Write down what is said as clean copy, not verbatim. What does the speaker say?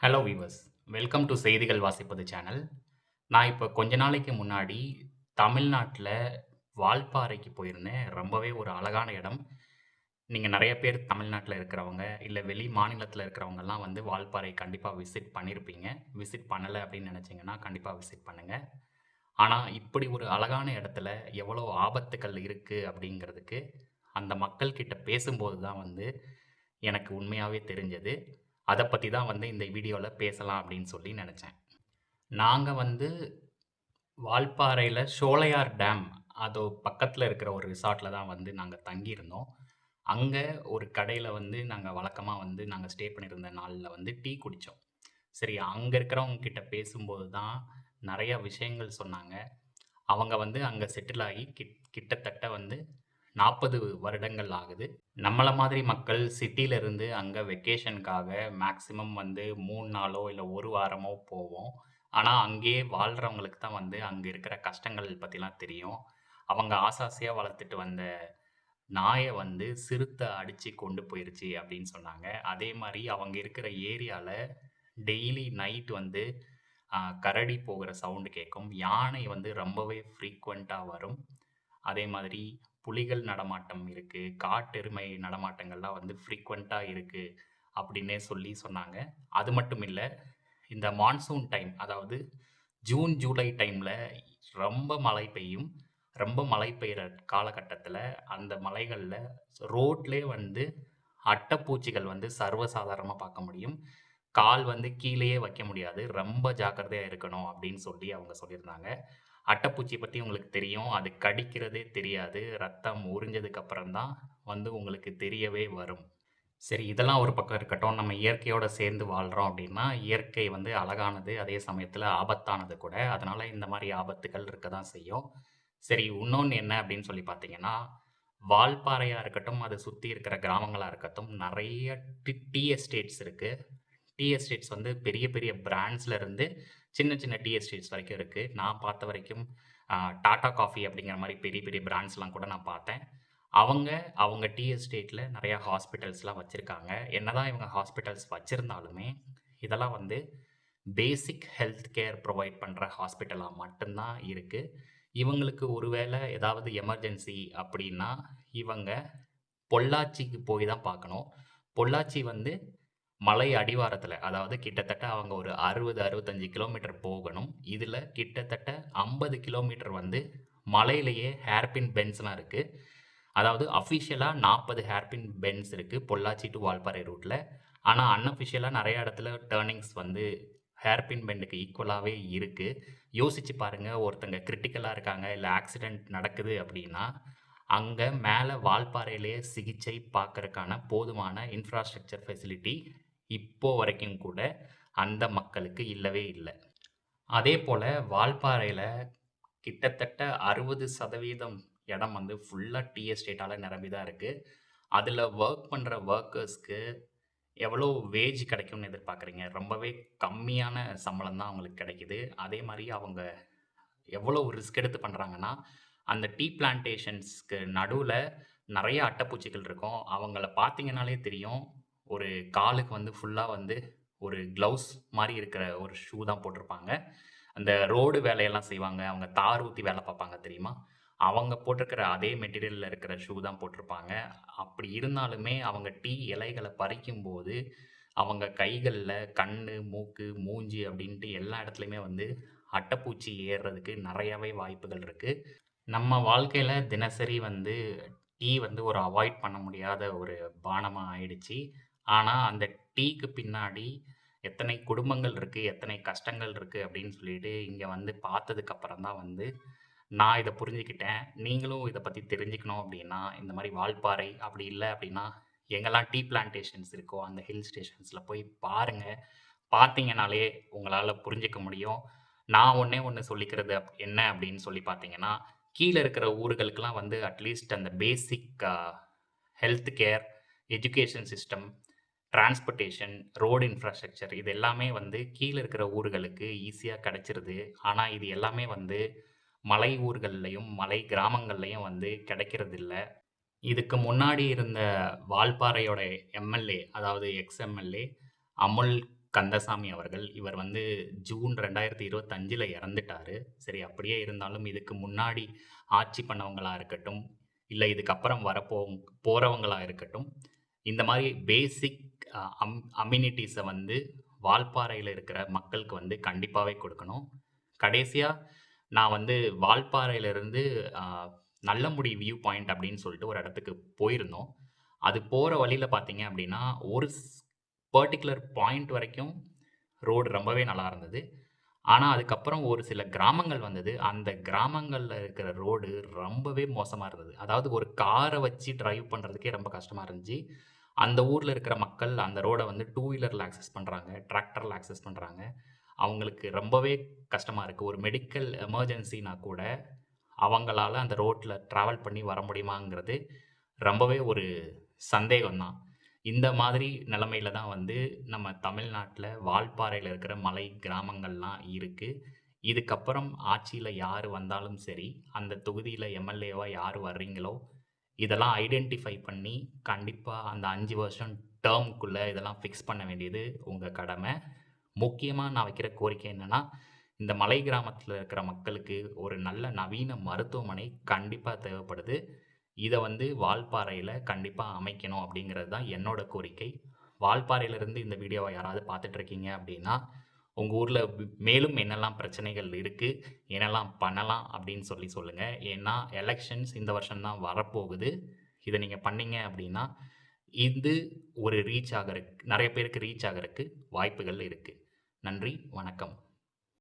Hello viewers, welcome to செய்திகள் வாசிப்பது channel. நான் இப்போ கொஞ்ச நாளைக்கு முன்னாடி தமிழ்நாட்டில் வால்பாறைக்கு போயிருந்தேன். ரொம்பவே ஒரு அழகான இடம். நீங்க நெறைய பேர் தமிழ்நாட்டில இருக்கிறவங்க, இல்ல வெளி மாநிலத்தில இருக்கிறவங்கலாம் வந்து வால்பாறை கண்டிப்பா விசிட் பண்ணியிருப்பீங்க. விசிட் பண்ணல அப்படின்னு நினைச்சீங்கன்னா, கண்டிப்பா விசிட் பண்ணுங்க. ஆனா, இப்படி ஒரு அழகான இடத்துல எவ்வளோ ஆபத்துக்கள் இருக்கு அப்படிங்கிறதுக்கு, அந்த மக்கள் கிட்ட பேசும்போது தான் வந்து எனக்கு உண்மையாவே தெரிஞ்சது. அத பத்தி தான் வந்து இந்த வீடியோல பேசலாம் அப்படின்னு சொல்லி நெனச்சேன். நாங்க வந்து வால்பாறையில ஷோலையார் டேம் அது பக்கத்துல இருக்கிற ஒரு ரிசார்ட்ல தான் வந்து நாங்க தங்கியிருந்தோம். அங்க ஒரு கடையில வந்து நாங்க வழக்கமா வந்து நாங்க ஸ்டே பண்ணியிருந்த நாள்ல வந்து டீ குடிச்சோம். சரி, அங்க இருக்கிறவங்க கிட்ட பேசும்போது தான் நெறைய விஷயங்கள் சொன்னாங்க. அவங்க வந்து அங்க செட்டில் ஆகி கிட்டத்தட்ட வந்து 40 வருடங்கள் ஆகுது. நம்மள மாதிரி மக்கள் சிட்டில இருந்து அங்க வெக்கேஷனுக்காக மேக்ஸிமம் வந்து 3 நாளோ, இல்ல 1 வாரமோ போவோம். ஆனா, அங்கேயே வாழ்றவங்களுக்கு தான் வந்து அங்க இருக்கிற கஷ்டங்கள் பத்திலாம் தெரியும். அவங்க ஆசாசையா வளர்த்துட்டு வந்த நாய வந்து சிறுத்தை அடிச்சு கொண்டு போயிருச்சு அப்படின்னு சொன்னாங்க. அதே மாரி அவங்க இருக்கிற ஏரியால டெய்லி நைட் வந்து கரடி போகிற சவுண்ட் கேட்கும். யானை வந்து ரொம்பவே ஃப்ரீக்வென்ட்டா வரும். அதே மாதிரி புலிகள் நடமாட்டம் இருக்கு. காட்டெருமை நடமாட்டங்கள்லாம் வந்து ஃப்ரீக்வென்ட்டா இருக்கு அப்டின்னே சொல்லி சொன்னாங்க. அது மட்டும் இல்ல, இந்த மான்சூன் டைம் அதாவது ஜூன், ஜூலை டைம்ல ரொம்ப மழை பெய்யும். ரொம்ப மழை பெய்ற காலகட்டத்தில அந்த மலைகள்ல ரோட்லயே வந்து அட்டப்பூச்சிகள் வந்து சர்வசாதாரணமா பார்க்க முடியும். கால் வந்து கீழயே வைக்க முடியாது. ரொம்ப ஜாக்கிரதையா இருக்கணும் அப்டின்னு சொல்லி அவங்க சொல்லியிருந்தாங்க. அட்டைப்பூச்சி பத்தி உங்களுக்கு தெரியும். அது கடிக்கிறதே தெரியாது. ரத்தம் உறிஞ்சதுக்கு அப்புறம் தான் வந்து உங்களுக்கு தெரியவே வரும். சரி, இதெல்லாம் ஒரு பக்கம் இருக்கட்டும். நம்ம இயற்கையோட சேர்ந்து வாழ்றோம் அப்டின்னா, இயற்கை வந்து அழகானது, அதே சமயத்தில ஆபத்தானது கூட. அதனால இந்த மாரி ஆபத்துகள் இருக்க தான் செய்யும். சரி, இன்னொன்னு என்ன அப்டின்னு சொல்லி பார்த்தீங்கன்னா, வால்பாறையா இருக்கட்டும், அத சுத்தி இருக்கிற கிராமங்களா இருக்கட்டும், நெறைய டீ எஸ்டேட்ஸ் இருக்கு. டீ எஸ்டேட்ஸ் வந்து பெரிய பெரிய பிராண்ட்ஸ்ல இருந்து சின்ன சின்ன டீ எஸ்டேட்ஸ் வரைக்கும் இருக்கு. நான் பார்த்த வரைக்கும் டாடா காஃபி அப்படிங்கிற மாரி பெரிய பெரிய பிராண்ட்ஸ்லாம் கூட நான் பார்த்தேன். அவங்க, அவங்க டீ எஸ்டேட்ல நெறைய ஹாஸ்பிட்டல்ஸ்லாம் வச்சிருக்காங்க. என்னதான் இவங்க ஹாஸ்பிட்டல்ஸ் வச்சிருந்தாலுமே, இதெல்லாம் வந்து பேசிக் ஹெல்த் கேர் புரொவைட் பண்ற ஹாஸ்பிட்டலா மட்டும் தான் இருக்கு. இவங்களுக்கு ஒரு வேள ஏதாவது எமர்ஜென்சி அப்படின்னா, இவங்க பொள்ளாச்சிக்கு போய் தான் பார்க்கணும். பொள்ளாச்சி வந்து மலை அடிவாரத்தில, அதாவது கிட்டத்தட்ட அவங்க ஒரு 60, 65 கிலோமீட்டர் போகணும். இதுல கிட்டத்தட்ட 50 கிலோமீட்டர் வந்து மலையிலேயே ஹேர்பின் பெண்ட்ஸ்லாம் இருக்கு. அதாவது அஃபிஷியலா 40 ஹேர்பின் பெண்ட்ஸ் இருக்கு பொள்ளாச்சி டூ வால்பாறை ரூட்ல. ஆனா அன்அஃபிஷியலா நெறைய இடத்துல டர்னிங்ஸ் வந்து ஹேர்பின் பெண்டுக்கு ஈக்குவலாவே இருக்கு. யோசிச்சு பாருங்க, ஒருத்தங்க கிரிட்டிக்கலா இருக்காங்க, இல்ல ஆக்சிடென்ட் நடக்குது அப்படின்னா, அங்க மேல வால்பாறையிலேயே சிகிச்சை பார்க்கறக்கான போதுமான இன்ஃப்ராஸ்ட்ரக்சர் ஃபெசிலிட்டி இப்போ வரைக்கும் கூட அந்த மக்களுக்கு இல்லவே இல்ல. அதேபோல வால்பாறையில கிட்டத்தட்ட 60% இடம் வந்து ஃபுல்லா டீ எஸ்டேட்டால நிரம்பி தான் இருக்கு. அதுல வொர்க் பண்ற வொர்க்கர்ஸ்க்கு எவ்வளோ வேஜ் கிடைக்கும்னு எதிர்பார்க்குறீங்க? ரொம்பவே கம்மியான சம்பளம் தான் அவங்களுக்கு கிடைக்குது. அதே மாரி அவங்க எவ்வளோ ரிஸ்க் எடுத்து பண்றாங்கன்னா, அந்த டீ பிளான்டேஷன்ஸ்க்கு நடுவுல நெறைய அட்டைப்பூச்சிகள் இருக்கும். அவங்கள பார்த்தீங்கன்னாலே தெரியும். ஒரு காலுக்கு வந்து ஃபுல்லா வந்து ஒரு க்ளவுஸ் மாரி இருக்கிற ஒரு ஷூ தான் போட்டிருப்பாங்க. அந்த ரோடு வேலையெல்லாம் செய்வாங்க. அவங்க தார் ஊத்தி வேலை பார்ப்பாங்க தெரியுமா? அவங்க போட்டிருக்கிற அதே மெட்டீரியல்ல இருக்கிற ஷூ தான் போட்டிருப்பாங்க. அப்படி இருந்தாலுமே அவங்க டீ இலைகள பறிக்கும்போது, அவங்க கைகள்ல கண்ணு, மூக்கு, மூஞ்சி அப்படின்ட்டு எல்லா இடத்துலயுமே வந்து அட்டைப்பூச்சி ஏறுறதுக்கு நெறையாவே வாய்ப்புகள் இருக்கு. நம்ம வாழ்க்கையில தினசரி வந்து டீ வந்து ஒரு அவாய்ட் பண்ண முடியாத ஒரு பானமா ஆயிடுச்சு. ஆனா, அந்த டீக்கு பின்னாடி எத்தனை குடும்பங்கள் இருக்கு, எத்தனை கஷ்டங்கள் இருக்கு அப்படின்னு சொல்லிட்டு இங்க வந்து பார்த்ததுக்கு அப்புறம் தான் வந்து நான் இத புரிஞ்சுக்கிட்டேன். நீங்களும் இத பத்தி தெரிஞ்சுக்கணும் அப்படின்னா, இந்த மாரி வால்பாறை அப்படி இல்ல அப்படின்னா, எங்கெல்லாம் டீ பிளான்டேஷன்ஸ் இருக்கோ அந்த ஹில் ஸ்டேஷன்ஸ்ல போய் பாருங்க. பார்த்தீங்கனாலே உங்களால புரிஞ்சுக்க முடியும். நான் ஒண்ணே ஒண்ணு சொல்லிக்கிறது என்ன அப்படின்னு சொல்லி பார்த்தீங்கன்னா, கீழ இருக்கிற ஊர்களுக்கெல்லாம் வந்து அட்லீஸ்ட் அந்த basic health care, education system, transportation, road infrastructure இது எல்லாமே வந்து கீழ இருக்கிற ஊர்களுக்கு ஈஸியா கிடைச்சிருது. ஆனா, இது எல்லாமே வந்து மலை ஊர்கள்லயும், மலை கிராமங்கள்லயும் வந்து கிடைக்கிறதில்ல. இதுக்கு முன்னாடி இருந்த வால்பாறையோட எம்.எல்.ஏ. அதாவது எக்ஸ் எம்.எல்.ஏ. அமுல் கந்தசாமி அவர்கள். இவர் வந்து ஜூன் 2025ல இறந்துட்டாரு. சரி அப்படியே இருந்தாலும் இதுக்கு முன்னாடி ஆட்சி பண்ணவங்களா இருக்கட்டும், இல்ல இதுக்கப்புறம் போறவங்களா இருக்கட்டும், இந்த மாரி பேசிக் அம்யூனிட்டீஸ வந்து வால்பாறையில இருக்கிற மக்களுக்கு வந்து கண்டிப்பாவே குடுக்கணும். கடைசியா நான் வந்து வால்பாறையிலிருந்து அ நல்லமுடி வியூ பாயிண்ட் அப்படின்னு சொல்லிட்டு ஒரு இடத்துக்கு போயிருந்தோம். அது போற வழியில பார்த்தீங்க அப்படின்னா, ஒரு பர்ட்டிகுலர் பாயிண்ட் வரைக்கும் ரோடு ரொம்பவே நல்லா இருந்தது. ஆனா, அதுக்கப்புறம் ஒரு சில கிராமங்கள் வந்தது. அந்த கிராமங்கள்ல இருக்கிற ரோடு ரொம்பவே மோசமா இருந்தது. அதாவது ஒரு கார வச்சு டிரைவ் பண்றதுக்கே ரொம்ப கஷ்டமா இருந்துச்சு. அந்த ஊர்ல இருக்கிற மக்கள் அந்த ரோட வந்து டூ வீலர்ல ஆக்சஸ் பண்றாங்க. டிராக்டர்ல ஆக்சஸ் பண்றாங்க. அவங்களுக்கு ரொம்பவே கஷ்டமா இருக்கு. ஒரு மெடிக்கல் எமர்ஜென்சினா கூட அவங்களால அந்த ரோட்ல டிராவல் பண்ணி வர முடியுமாங்கிறது ரொம்பவே ஒரு சந்தேகம் தான். இந்த மாதிரி நிலைமையில தான் வந்து நம்ம தமிழ்நாட்ல வால்பாறையில இருக்கிற மலை கிராமங்கள்லாம் இருக்கு. இதுக்கப்புறம் ஆட்சியில யாரு வந்தாலும் சரி, அந்த தொகுதியில எம்.எல்.ஏவா யாரு வர்றீங்களோ, இதெல்லாம் ஐடென்டிஃபை பண்ணி கண்டிப்பா அந்த 5 வருஷம் டெர்ம்க்குள்ள இதெல்லாம் ஃபிக்ஸ் பண்ண வேண்டியது உங்க கடமை. முக்கியமா நான் வைக்கிற கோரிக்கை என்னன்னா, இந்த மலை கிராமத்தில இருக்கிற மக்களுக்கு ஒரு நல்ல நவீன மருத்துவமனை கண்டிப்பா தேவைப்படுது. இத வந்து வால்பாறையில கண்டிப்பா அமைக்கணும் அப்படிங்கிறது தான் என்னோட கோரிக்கை. வால்பாறையிலிருந்து இந்த வீடியோவ யாராவது பார்த்துட்டு இருக்கீங்க அப்படின்னா, உங்க ஊர்ல மேலும் என்னெல்லாம் பிரச்சனைகள் இருக்கு? என்னெல்லாம் பண்ணலாம்? அப்படின்னு சொல்லி சொல்லுங்க. ஏன்னா எலக்ஷன்ஸ் இந்த வருஷம் தான் வரப்போகுது. இத நீங்க பண்ணீங்க அப்படின்னா, இது ஒரு ரீச் ஆகறக்கு நெறைய பேருக்கு ரீச் ஆகறக்கு வாய்ப்புகள் இருக்கு. நன்றி, வணக்கம்.